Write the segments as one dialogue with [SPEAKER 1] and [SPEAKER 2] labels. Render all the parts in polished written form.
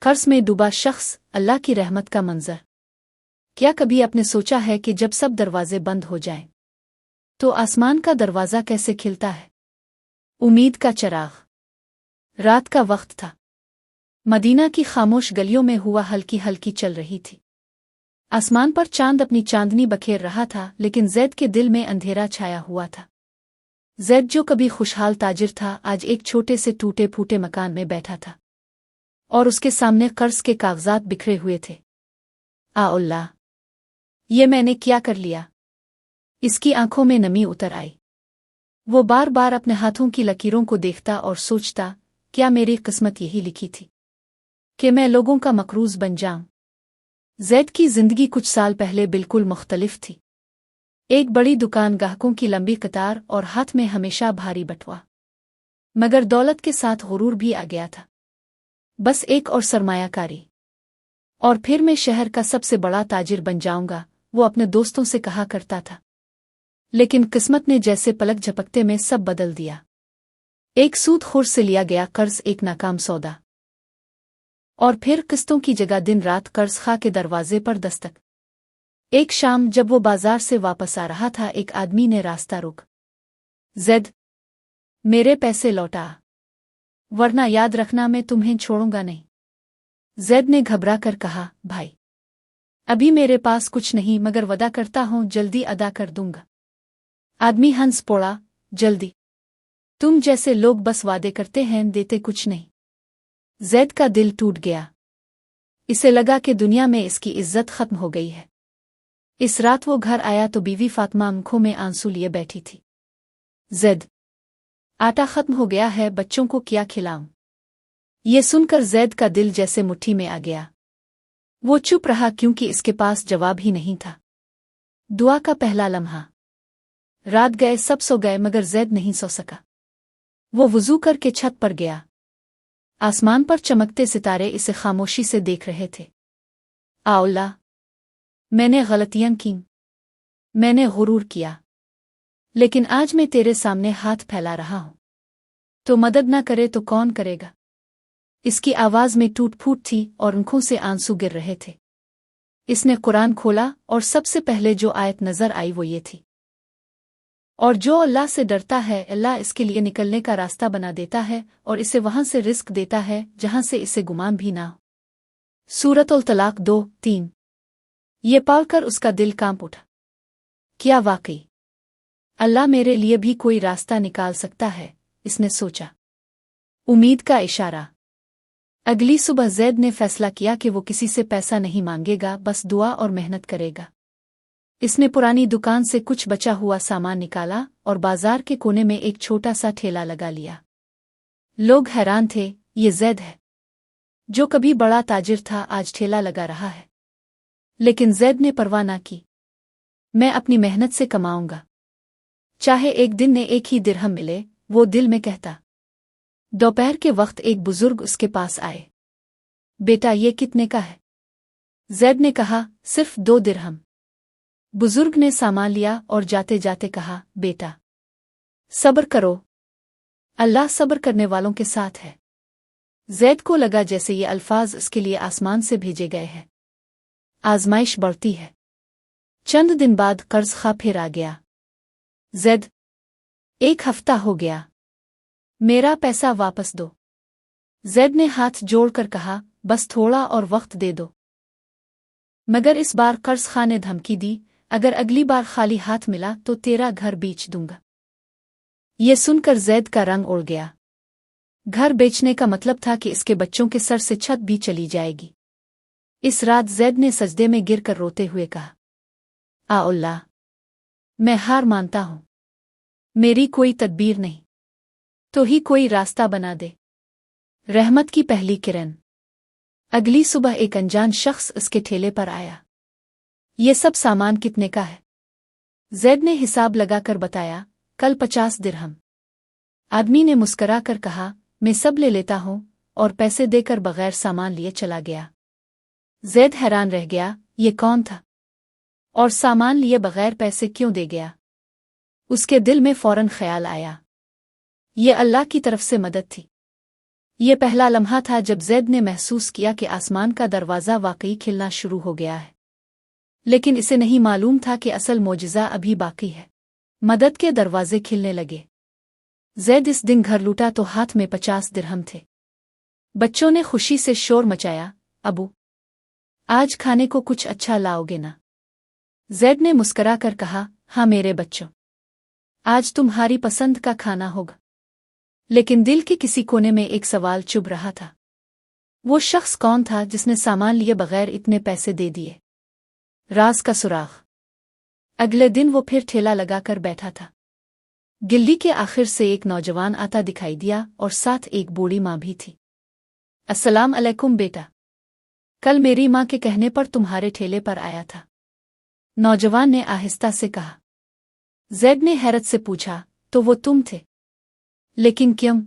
[SPEAKER 1] कर्ज में डूबा शख्स, अल्लाह की रहमत का मंजर। क्या कभी आपने सोचा है कि जब सब दरवाजे बंद हो जाएं, तो आसमान का दरवाज़ा कैसे खिलता है? उम्मीद का चराग। रात का वक्त था। मदीना की खामोश गलियों में हवा हल्की हल्की चल रही थी। आसमान पर चांद अपनी चांदनी बखेर रहा था, लेकिन जैद के दिल में अंधेरा छाया हुआ था। जैद जो कभी खुशहाल ताजिर था, आज एक छोटे से टूटे फूटे मकान में बैठा था, और उसके सामने कर्ज के कागजात बिखरे हुए थे। आ अल्लाह, ये मैंने क्या कर लिया? इसकी आंखों में नमी उतर आई। वो बार बार अपने हाथों की लकीरों को देखता और सोचता, क्या मेरी किस्मत यही लिखी थी कि मैं लोगों का मकरूज बन जाऊं? जैद की जिंदगी कुछ साल पहले बिल्कुल मुख्तलिफ थी। एक बड़ी दुकान, गाहकों की लंबी कतार और हाथ में हमेशा भारी बटुआ। मगर दौलत के साथ गुरूर भी आ गया था। बस एक और सरमायाकारी, और फिर मैं शहर का सबसे बड़ा ताजिर बन जाऊंगा, वो अपने दोस्तों से कहा करता था। लेकिन किस्मत ने जैसे पलक झपकते में सब बदल दिया। एक सूदखोर से लिया गया कर्ज एक नाकाम सौदा, और फिर किस्तों की जगह दिन रात कर्ज खा के दरवाजे पर दस्तक। एक शाम जब वो बाजार से वापस आ रहा था, एक आदमी ने रास्ता रोक। जैद, मेरे पैसे लौटा, वरना याद रखना मैं तुम्हें छोड़ूंगा नहीं। जैद ने घबरा कर कहा, भाई, अभी मेरे पास कुछ नहीं, मगर वदा करता हूं जल्दी अदा कर दूंगा। आदमी हंस पड़ा, जल्दी? तुम जैसे लोग बस वादे करते हैं, देते कुछ नहीं। जैद का दिल टूट गया। इसे लगा कि दुनिया में इसकी इज्जत खत्म हो गई है। इस रात वो घर आया तो बीवी फातिमा आंखों में आंसू लिए बैठी थी। जैद, आटा खत्म हो गया है, बच्चों को क्या खिलाऊं? ये सुनकर जैद का दिल जैसे मुट्ठी में आ गया। वो चुप रहा, क्योंकि इसके पास जवाब ही नहीं था। दुआ का पहला लम्हा। रात गए, सब सो गए, मगर जैद नहीं सो सका। वो वुजू करके छत पर गया। आसमान पर चमकते सितारे इसे खामोशी से देख रहे थे। आ अल्लाह, मैंने गलतियां की, मैंने गुरूर किया, लेकिन आज मैं तेरे सामने हाथ फैला रहा हूं। तो मदद ना करे तो कौन करेगा? इसकी आवाज में टूट फूट थी और आंखों से आंसू गिर रहे थे। इसने कुरान खोला और सबसे पहले जो आयत नजर आई वो ये थी, और जो अल्लाह से डरता है, अल्लाह इसके लिए निकलने का रास्ता बना देता है और इसे वहां से रिस्क देता है जहां से इसे गुमान भी ना हो। सूरतुल तलाक 2:3। ये पालकर उसका दिल कांप उठा। क्या वाकई अल्लाह मेरे लिए भी कोई रास्ता निकाल सकता है? इसने सोचा। उम्मीद का इशारा। अगली सुबह जैद ने फैसला किया कि वो किसी से पैसा नहीं मांगेगा, बस दुआ और मेहनत करेगा। इसने पुरानी दुकान से कुछ बचा हुआ सामान निकाला और बाजार के कोने में एक छोटा सा ठेला लगा लिया। लोग हैरान थे, ये जैद है जो कभी बड़ा ताजिर था, आज ठेला लगा रहा है। लेकिन जैद ने परवाह ना की। मैं अपनी मेहनत से कमाऊंगा, चाहे एक दिन में एक ही दिरहम मिले, वो दिल में कहता। दोपहर के वक्त एक बुजुर्ग उसके पास आए। बेटा, ये कितने का है? जैद ने कहा, सिर्फ 2 दिरहम। बुजुर्ग ने सामान लिया और जाते जाते कहा, बेटा, सब्र करो, अल्लाह सब्र करने वालों के साथ है। जैद को लगा जैसे ये अल्फाज उसके लिए आसमान से भेजे गए हैं। आजमाइश बढ़ती है। चंद दिन बाद कर्ज खा फिर आ गया। जैद, 1 हफ्ता हो गया, मेरा पैसा वापस दो। जैद ने हाथ जोड़कर कहा, बस थोड़ा और वक्त दे दो। मगर इस बार कर्ज खा ने धमकी दी, अगर अगली बार खाली हाथ मिला तो तेरा घर बेच दूंगा। ये सुनकर जैद का रंग उड़ गया। घर बेचने का मतलब था कि इसके बच्चों के सर से छत भी चली जाएगी। इस रात जैद ने सजदे में गिरकर रोते हुए कहा, आ अल्लाह, मैं हार मानता हूं, मेरी कोई तदबीर नहीं, तो ही कोई रास्ता बना दे। रहमत की पहली किरण। अगली सुबह एक अनजान शख्स उसके ठेले पर आया। ये सब सामान कितने का है? जैद ने हिसाब लगाकर बताया, कल 50 दिरहम। आदमी ने मुस्करा कर कहा, मैं सब ले लेता हूं, और पैसे देकर बगैर सामान लिए चला गया। जैद हैरान रह गया, ये कौन था और सामान लिए बगैर पैसे क्यों दे गया? उसके दिल में फौरन ख्याल आया, ये अल्लाह की तरफ से मदद थी। ये पहला लम्हा था जब ज़ैद ने महसूस किया कि आसमान का दरवाज़ा वाकई खिलना शुरू हो गया है। लेकिन इसे नहीं मालूम था कि असल मौजिज़ा अभी बाकी है। मदद के दरवाजे खिलने लगे। ज़ैद इस दिन घर लूटा तो हाथ में 50 दिरहम थे। बच्चों ने खुशी से शोर मचाया, अबू, आज खाने को कुछ अच्छा लाओगे ना? ज़ैद ने मुस्करा कर कहा, हाँ मेरे बच्चों, आज तुम्हारी पसंद का खाना होगा। लेकिन दिल के किसी कोने में एक सवाल चुभ रहा था। वो शख्स कौन था जिसने सामान लिए बगैर इतने पैसे दे दिए? राज का सुराग। अगले दिन वो फिर ठेला लगाकर बैठा था। गिल्ली के आखिर से एक नौजवान आता दिखाई दिया और साथ एक बूढ़ी माँ भी थी। अस्सलाम अलैकुम बेटा, कल मेरी माँ के कहने पर तुम्हारे ठेले पर आया था, नौजवान ने आहिस्ता से कहा। ज़ैद ने हैरत से पूछा, तो वो तुम थे? लेकिन क्यों?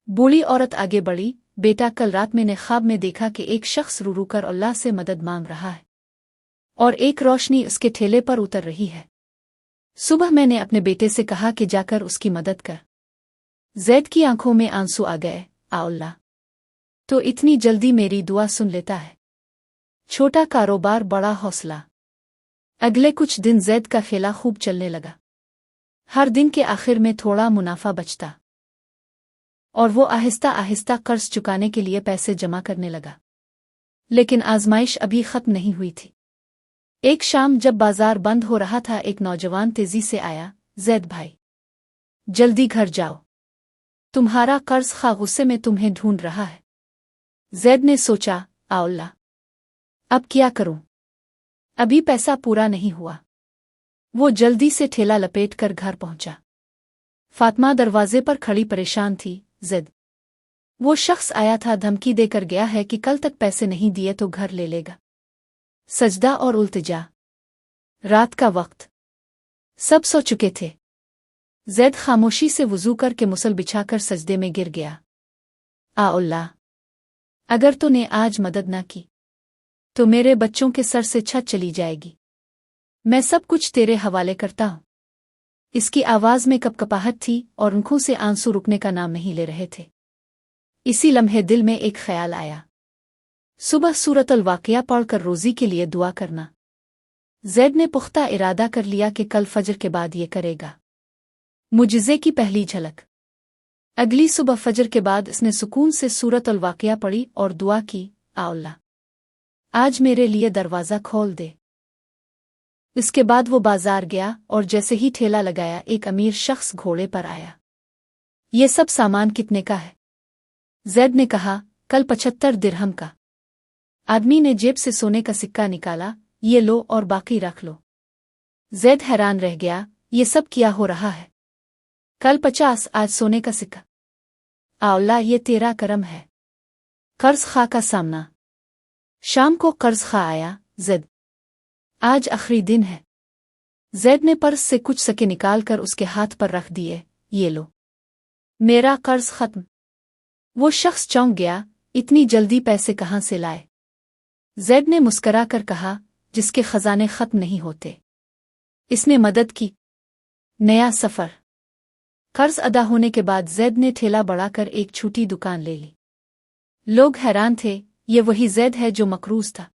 [SPEAKER 1] बूढ़ी औरत आगे बढ़ी, बेटा कल रात मैंने ख्वाब में देखा कि एक शख्स रू रू कर अल्लाह से मदद मांग रहा है और एक रोशनी उसके ठेले पर उतर रही है। सुबह मैंने अपने बेटे से कहा कि जाकर उसकी मदद कर। ज़ैद की आंखों में आंसू आ गए। आ अल्लाह तो इतनी जल्दी मेरी दुआ सुन लेता है। छोटा कारोबार बड़ा हौसला। अगले कुछ दिन ज़ैद का खेला खूब चलने लगा। हर दिन के आखिर में थोड़ा मुनाफा बचता और वो आहिस्ता आहिस्ता कर्ज चुकाने के लिए पैसे जमा करने लगा। लेकिन आजमाइश अभी खत्म नहीं हुई थी। एक शाम जब बाजार बंद हो रहा था, एक नौजवान तेजी से आया, ज़ैद भाई, जल्दी घर जाओ, तुम्हारा कर्ज खा गुस्से में तुम्हें ढूंढ रहा है। ज़ैद ने सोचा, आ अल्लाह, अब क्या करूं? अभी पैसा पूरा नहीं हुआ। वो जल्दी से ठेला लपेट कर घर पहुंचा। फातिमा दरवाजे पर खड़ी परेशान थी। ज़ैद, वो शख्स आया था, धमकी देकर गया है कि कल तक पैसे नहीं दिए तो घर ले लेगा। सजदा और उल्तिजा। रात का वक्त, सब सो चुके थे। ज़ैद खामोशी से वुज़ू करके मुसल बिछाकर सजदे में गिर गया। आ अल्लाह, अगर तूने आज मदद न की तो मेरे बच्चों के सर से छत चली जाएगी। मैं सब कुछ तेरे हवाले करता हूं। इसकी आवाज में कपकपाहट थी और आंखों से आंसू रुकने का नाम नहीं ले रहे थे। इसी लम्हे दिल में एक ख्याल आया, सुबह सूरतुल वाक़िया पढ़कर रोज़ी के लिए दुआ करना। ज़ैद ने पुख्ता इरादा कर लिया कि कल फजर के बाद ये करेगा। मुजिज़े की पहली झलक। अगली सुबह फजर के बाद इसने सुकून से सूरतुल वाक़िया पढ़ी और दुआ की, आ अल्लाह, आज मेरे लिए दरवाज़ा खोल दे। इसके बाद वो बाजार गया और जैसे ही ठेला लगाया, एक अमीर शख्स घोड़े पर आया। ये सब सामान कितने का है? ज़ैद ने कहा, कल 75 दिरहम का। आदमी ने जेब से सोने का सिक्का निकाला, ये लो और बाकी रख लो। ज़ैद हैरान रह गया, ये सब क्या हो रहा है? कल 50, आज सोने का सिक्का। आ अल्लाह, ये तेरा करम है। कर्ज खा का सामना। शाम को कर्ज खा आया। ज़ैद, आज आखिरी दिन है। ज़ैद ने पर्स से कुछ सिक्के निकाल कर उसके हाथ पर रख दिए, ये लो, मेरा कर्ज खत्म। वो शख्स चौंक गया, इतनी जल्दी पैसे कहाँ से लाए? ज़ैद ने मुस्करा कर कहा, जिसके खजाने खत्म नहीं होते। इसने मदद की। नया सफ़र। कर्ज अदा होने के बाद ज़ैद ने ठेला बढ़ाकर एक छोटी दुकान ले ली। लोग हैरान थे, ये वही ज़ैद है जो मकरूज़ था।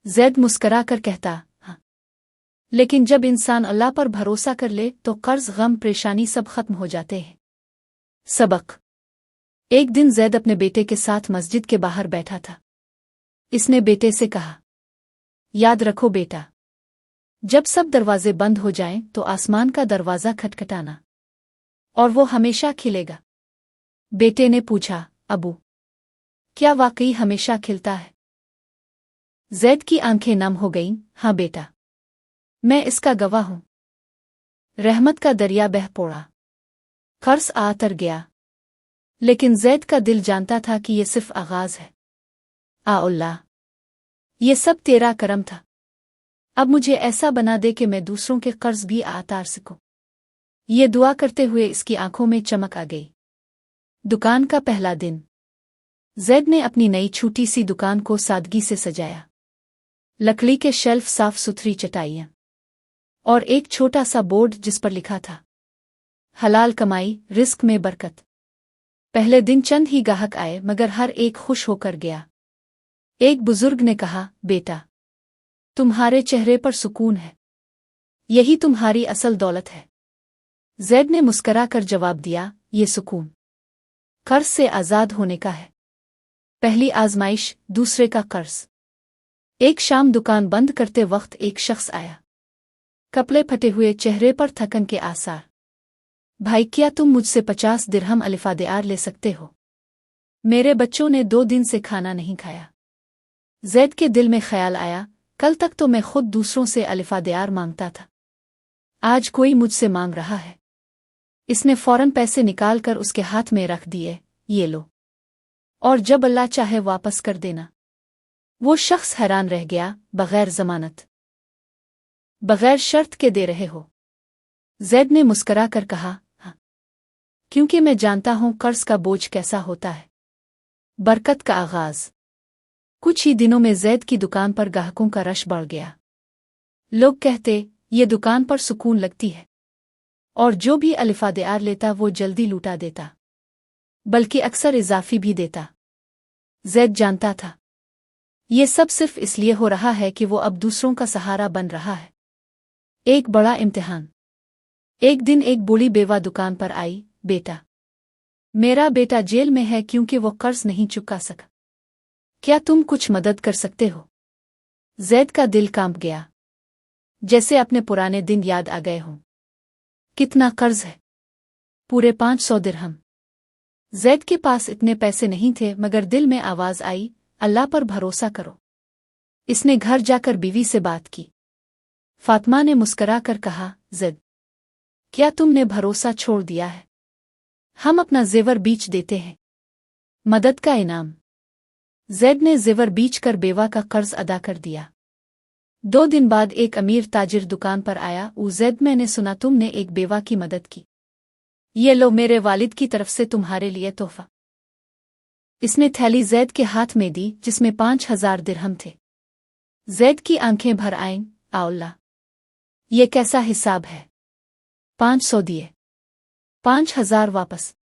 [SPEAKER 1] ज़ैद मुस्करा कर कहता, हाँ, लेकिन जब इंसान अल्लाह पर भरोसा कर ले तो कर्ज, गम, परेशानी सब खत्म हो जाते हैं। सबक। एक दिन ज़ैद अपने बेटे के साथ मस्जिद के बाहर बैठा था। इसने बेटे से कहा, याद रखो बेटा, जब सब दरवाजे बंद हो जाएं तो आसमान का दरवाज़ा खटखटाना और वो हमेशा खिलेगा। बेटे ने पूछा, अबू, क्या वाकई हमेशा खिलता है? ज़ैद की आंखें नम हो गईं। हाँ बेटा, मैं इसका गवाह हूं। रहमत का दरिया बह पड़ा। कर्ज आतर गया, लेकिन ज़ैद का दिल जानता था कि ये सिर्फ आगाज है। आ अल्लाह, ये सब तेरा करम था। अब मुझे ऐसा बना दे कि मैं दूसरों के कर्ज भी आतार सकूं। ये दुआ करते हुए इसकी आंखों में चमक आ गई। दुकान का पहला दिन। ज़ैद ने अपनी नई छोटी सी दुकान को सादगी से सजाया। लकड़ी के शेल्फ, साफ सुथरी चटाइयाँ और एक छोटा सा बोर्ड जिस पर लिखा था, हलाल कमाई, रिस्क में बरकत। पहले दिन चंद ही ग्राहक आए मगर हर एक खुश होकर गया। एक बुजुर्ग ने कहा, बेटा, तुम्हारे चेहरे पर सुकून है, यही तुम्हारी असल दौलत है। जैद ने मुस्कराकर जवाब दिया, ये सुकून कर्ज से आज़ाद होने का है। पहली आजमाइश, दूसरे का कर्ज। एक शाम दुकान बंद करते वक्त एक शख्स आया, कपड़े फटे हुए, चेहरे पर थकन के आसार। भाई, क्या तुम मुझसे 50 दिरहम अलिफादेआर ले सकते हो? मेरे बच्चों ने 2 दिन से खाना नहीं खाया। जैद के दिल में ख्याल आया, कल तक तो मैं खुद दूसरों से अलिफादेआर मांगता था, आज कोई मुझसे मांग रहा है। इसने फौरन पैसे निकालकर उसके हाथ में रख दिए, ये लो, और जब अल्लाह चाहे वापस कर देना। वो शख्स हैरान रह गया, बगैर जमानत, बगैर शर्त के दे रहे हो? जैद ने मुस्करा कर कहा, हाँ, क्योंकि मैं जानता हूं कर्ज का बोझ कैसा होता है। बरकत का आगाज। कुछ ही दिनों में जैद की दुकान पर ग्राहकों का रश बढ़ गया। लोग कहते, ये दुकान पर सुकून लगती है, और जो भी अलिफादेआर लेता वो जल्दी लूटा देता, बल्कि अक्सर इजाफी भी देता। जैद जानता था, ये सब सिर्फ इसलिए हो रहा है कि वो अब दूसरों का सहारा बन रहा है। एक बड़ा इम्तिहान। एक दिन एक बूढ़ी बेवा दुकान पर आई, बेटा, मेरा बेटा जेल में है क्योंकि वो कर्ज नहीं चुका सका, क्या तुम कुछ मदद कर सकते हो? जैद का दिल कांप गया, जैसे अपने पुराने दिन याद आ गए हों। कितना कर्ज है? पूरे 500 दिरहम। जैद के पास इतने पैसे नहीं थे, मगर दिल में आवाज आई, अल्लाह पर भरोसा करो। इसने घर जाकर बीवी से बात की। फातिमा ने मुस्करा कर कहा, जैद, क्या तुमने भरोसा छोड़ दिया है? हम अपना जेवर बेच देते हैं, मदद का इनाम। जैद ने जेवर बेच कर बेवा का कर्ज अदा कर दिया। 2 दिन बाद एक अमीर ताजिर दुकान पर आया। जैद, मैंने सुना तुमने एक बेवा की मदद की, ये लो मेरे वालिद की तरफ से तुम्हारे लिए तोहफा। इसने थैली जैद के हाथ में दी, जिसमें 5000 दिरहम थे। जैद की आंखें भर आईं, अल्लाह, ये कैसा हिसाब है? 500 दिए, 5000 वापस।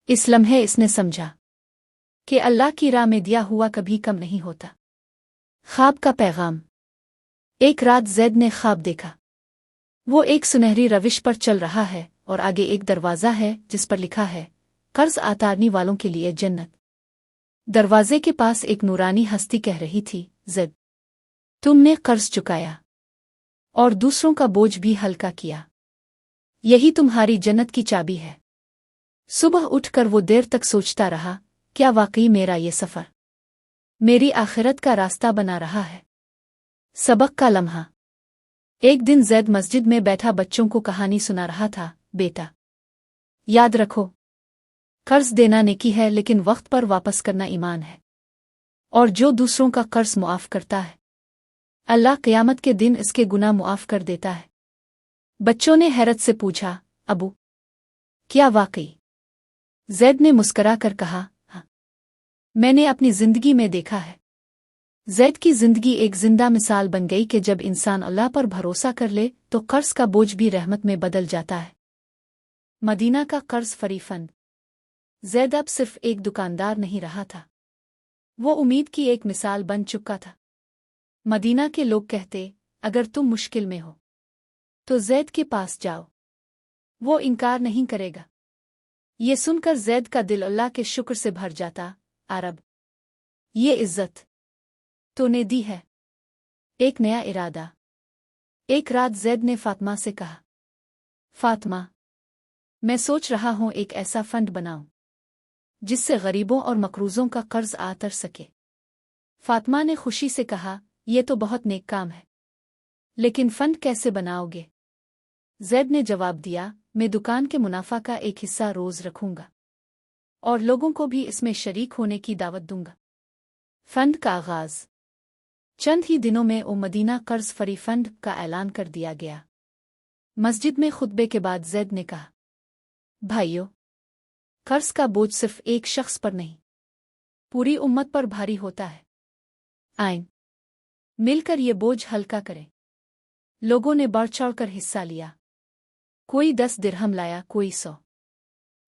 [SPEAKER 1] इस लम्हे इसने समझा कि अल्लाह की राह में दिया हुआ कभी कम नहीं होता। ख्वाब का पैगाम। एक रात जैद ने ख्वाब देखा। वो एक सुनहरी रविश पर चल रहा है और आगे एक दरवाज़ा है जिस पर लिखा है, कर्ज आतारने वालों के लिए जन्नत। दरवाजे के पास एक नूरानी हस्ती कह रही थी, जैद, तुमने कर्ज चुकाया और दूसरों का बोझ भी हल्का किया, यही तुम्हारी जन्नत की चाबी है। सुबह उठकर वो देर तक सोचता रहा, क्या वाकई मेरा ये सफ़र मेरी आखिरत का रास्ता बना रहा है? सबक का लम्हा। एक दिन जैद मस्जिद में बैठा बच्चों को कहानी सुना रहा था। बेटा, याद रखो, कर्ज देना नेकी है, लेकिन वक्त पर वापस करना ईमान है। और जो दूसरों का कर्ज मुआफ करता है, अल्लाह क़यामत के दिन इसके गुनाह मुआफ कर देता है। बच्चों ने हैरत से पूछा, अबू, क्या वाकई? जैद ने मुस्करा कर कहा, हाँ, मैंने अपनी जिंदगी में देखा है। जैद की जिंदगी एक जिंदा मिसाल बन गई कि जब इंसान अल्लाह पर भरोसा कर ले तो कर्ज का बोझ भी रहमत में बदल जाता है। मदीना का कर्ज फरी फंड। जैद अब सिर्फ एक दुकानदार नहीं रहा था, वो उम्मीद की एक मिसाल बन चुका था। मदीना के लोग कहते, अगर तुम मुश्किल में हो तो जैद के पास जाओ, वो इनकार नहीं करेगा। ये सुनकर जैद का दिल अल्लाह के शुक्र से भर जाता। अरब, ये इज्जत तो ने दी है। एक नया इरादा। एक रात जैद ने फातिमा से कहा, फातिमा, मैं सोच रहा हूं एक ऐसा फंड बनाऊं जिससे गरीबों और मकरूजों का कर्ज आतर सके। फातिमा ने खुशी से कहा, यह तो बहुत नेक काम है, लेकिन फंड कैसे बनाओगे? जैद ने जवाब दिया, मैं दुकान के मुनाफा का एक हिस्सा रोज रखूंगा और लोगों को भी इसमें शरीक होने की दावत दूंगा। फंड का आगाज। चंद ही दिनों में मदीना कर्ज फरी फंड का ऐलान कर दिया गया। मस्जिद में खुतबे के बाद जैद ने कहा, भाइयों, कर्ज का बोझ सिर्फ एक शख्स पर नहीं, पूरी उम्मत पर भारी होता है। आएं, मिलकर ये बोझ हल्का करें। लोगों ने बढ़ चढ़ कर हिस्सा लिया। कोई 10 दिरहम लाया, कोई 100,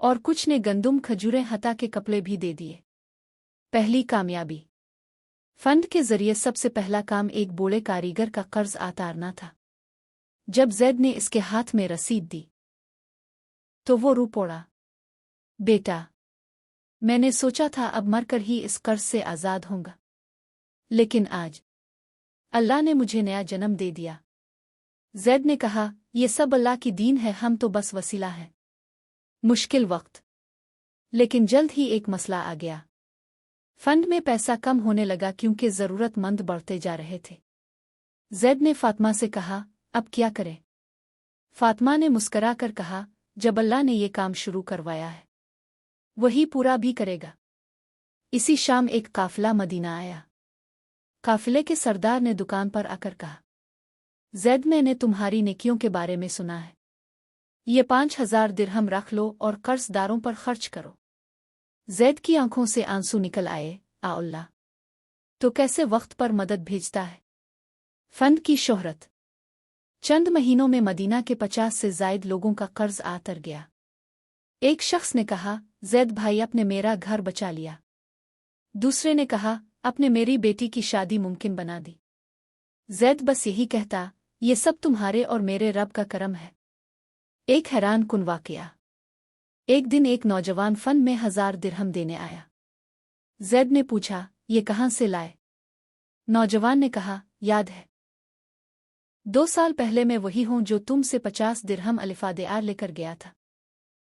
[SPEAKER 1] और कुछ ने गंदुम खजूरें हटा के कपड़े भी दे दिए। पहली कामयाबी। फंड के जरिए सबसे पहला काम एक बूढ़े कारीगर का कर्ज उतारना था। जब जैद ने इसके हाथ में रसीद दी तो वो रो पड़ा। बेटा, मैंने सोचा था अब मरकर ही इस कर्ज से आज़ाद होऊंगा, लेकिन आज अल्लाह ने मुझे नया जन्म दे दिया। जैद ने कहा, ये सब अल्लाह की दीन है, हम तो बस वसीला हैं। मुश्किल वक्त। लेकिन जल्द ही एक मसला आ गया। फंड में पैसा कम होने लगा क्योंकि ज़रूरतमंद बढ़ते जा रहे थे। जैद ने फातिमा से कहा, अब क्या करें? फातिमा ने मुस्करा कर कहा, जब अल्लाह ने ये काम शुरू करवाया है वही पूरा भी करेगा। इसी शाम एक काफिला मदीना आया। काफिले के सरदार ने दुकान पर आकर कहा, जैद, मैंने तुम्हारी नेकियों के बारे में सुना है। ये 5000 दिरहम रख लो और कर्जदारों पर खर्च करो। जैद की आंखों से आंसू निकल आए। आ अल्लाह तो कैसे वक्त पर मदद भेजता है। फंड की शोहरत। चंद महीनों में मदीना के 50 से ज़ायद लोगों का कर्ज उतर गया। एक शख्स ने कहा, जैद भाई, अपने मेरा घर बचा लिया। दूसरे ने कहा, अपने मेरी बेटी की शादी मुमकिन बना दी। जैद बस यही कहता, ये सब तुम्हारे और मेरे रब का करम है। एक हैरान कुन वाकया। एक दिन एक नौजवान फंड में 1000 दिरहम देने आया। जैद ने पूछा, ये कहाँ से लाए? नौजवान ने कहा, याद है, 2 साल पहले मैं वही हूं जो तुमसे 50 दिरहम अलिफादेआर लेकर गया था।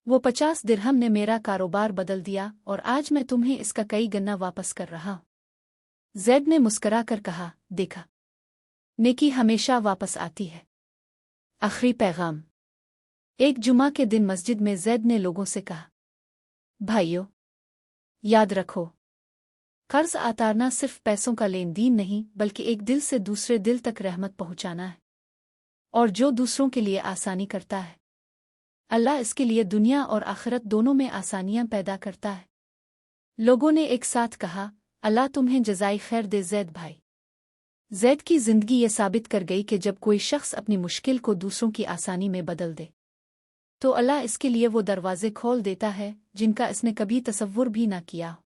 [SPEAKER 1] वो 50 दिरहम ने मेरा कारोबार बदल दिया और आज मैं तुम्हें इसका कई गन्ना वापस कर रहा हूं। जैद ने मुस्करा कर कहा, देखा, नेकी हमेशा वापस आती है। आखिरी पैगाम। एक जुमा के दिन मस्जिद में जैद ने लोगों से कहा, भाइयों, याद रखो, कर्ज उतारना सिर्फ पैसों का लेन देन नहीं बल्कि एक दिल से दूसरे दिल तक रहमत पहुंचाना है। और जो दूसरों के लिए आसानी करता है, अल्लाह इसके लिए दुनिया और आखिरत दोनों में आसानियां पैदा करता है। लोगों ने एक साथ कहा, अल्लाह तुम्हें जज़ाई खैर दे जैद भाई। जैद की जिंदगी ये साबित कर गई कि जब कोई शख्स अपनी मुश्किल को दूसरों की आसानी में बदल दे तो अल्लाह इसके लिए वो दरवाजे खोल देता है जिनका इसने कभी तसव्वुर भी ना किया।